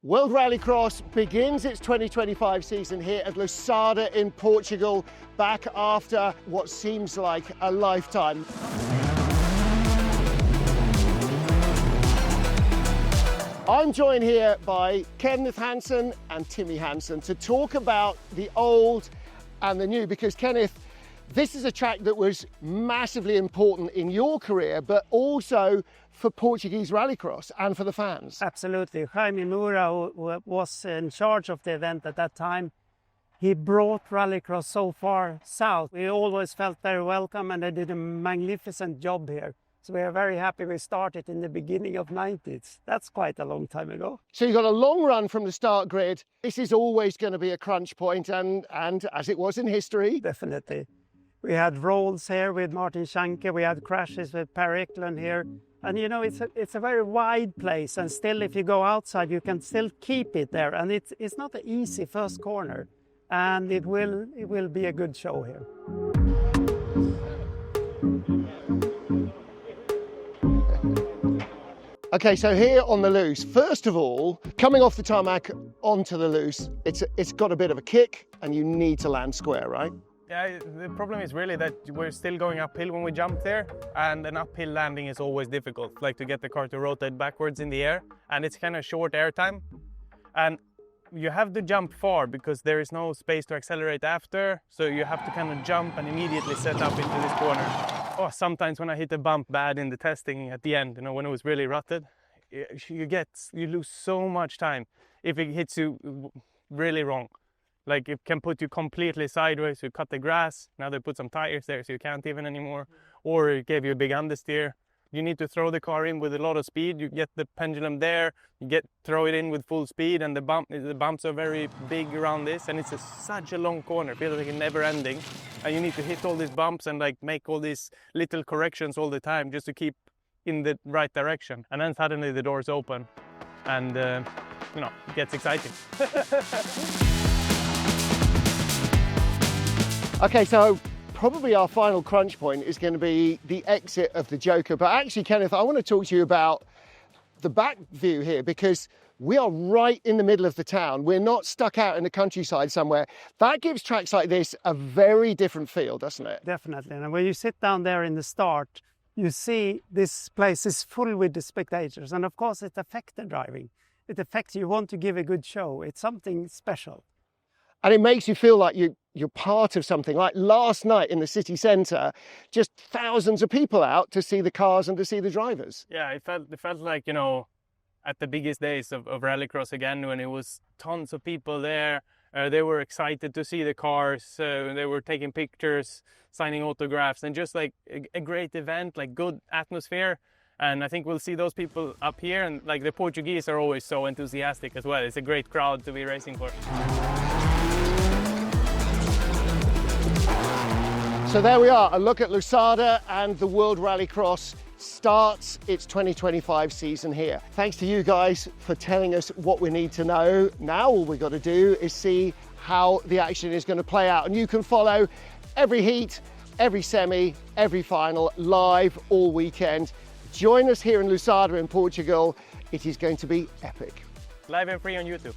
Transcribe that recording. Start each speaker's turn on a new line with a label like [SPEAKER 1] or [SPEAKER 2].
[SPEAKER 1] World Rallycross begins its 2025 season here at Lousada in Portugal, back after what seems like a lifetime. I'm joined here by Kenneth Hansen and Timmy Hansen to talk about the old and the new, because Kenneth, this is a track that was massively important in your career, but also for Portuguese rallycross and for the fans.
[SPEAKER 2] Absolutely. Jaime Moura, who was in charge of the event at that time, he brought rallycross so far south. We always felt very welcome, and they did a magnificent job here. So we are very happy we started in the beginning of 90s. That's quite a long time ago.
[SPEAKER 1] So you've got a long run from the start grid. This is always going to be a crunch point, and as it was in history.
[SPEAKER 2] Definitely. We had rolls here with Martin Schanke. We had crashes with Per Eklund here. And you know, it's a very wide place, and still if you go outside, you can still keep it there. And it's not an easy first corner, and it will be a good show here.
[SPEAKER 1] Okay, so here on the loose, first of all, coming off the tarmac onto the loose, it's got a bit of a kick, and you need to land square, right?
[SPEAKER 3] Yeah, the problem is really that we're still going uphill when we jump there, and an uphill landing is always difficult, like to get the car to rotate backwards in the air, and it's kind of short air time. And you have to jump far because there is no space to accelerate after, so you have to kind of jump and immediately set up into this corner. Oh, sometimes when I hit a bump bad in the testing at the end, you know, when it was really rutted, you lose so much time if it hits you really wrong. Like it can put you completely sideways. You cut the grass, now they put some tires there so you can't even anymore, or it gave you a big understeer. You need to throw the car in with a lot of speed. You get the pendulum there, throw it in with full speed, and the bumps are very big around this, and it's such a long corner. It feels like it's never ending, and you need to hit all these bumps and like make all these little corrections all the time just to keep in the right direction. And then suddenly the doors open, and you know, it gets exciting.
[SPEAKER 1] Okay, so probably our final crunch point is going to be the exit of the Joker. But actually, Kenneth, I want to talk to you about the back view here, because we are right in the middle of the town. We're not stuck out in the countryside somewhere. That gives tracks like this a very different feel, doesn't it?
[SPEAKER 2] Definitely. And when you sit down there in the start, you see this place is full with the spectators. And of course, it affects the driving. It affects you want to give a good show. It's something special.
[SPEAKER 1] And it makes you feel like you're part of something. Like last night in the city centre, just thousands of people out to see the cars and to see the drivers.
[SPEAKER 3] Yeah, it felt like, you know, at the biggest days of rallycross again, when it was tons of people there. They were excited to see the cars. They were taking pictures, signing autographs, and just like a great event, like good atmosphere. And I think we'll see those people up here, and like the Portuguese are always so enthusiastic as well. It's a great crowd to be racing for.
[SPEAKER 1] So there we are, a look at Lousada, and the World Rallycross starts its 2025 season here. Thanks to you guys for telling us what we need to know. Now all we've got to do is see how the action is going to play out. And you can follow every heat, every semi, every final live all weekend. Join us here in Lousada in Portugal. It is going to be epic.
[SPEAKER 3] Live and free on YouTube.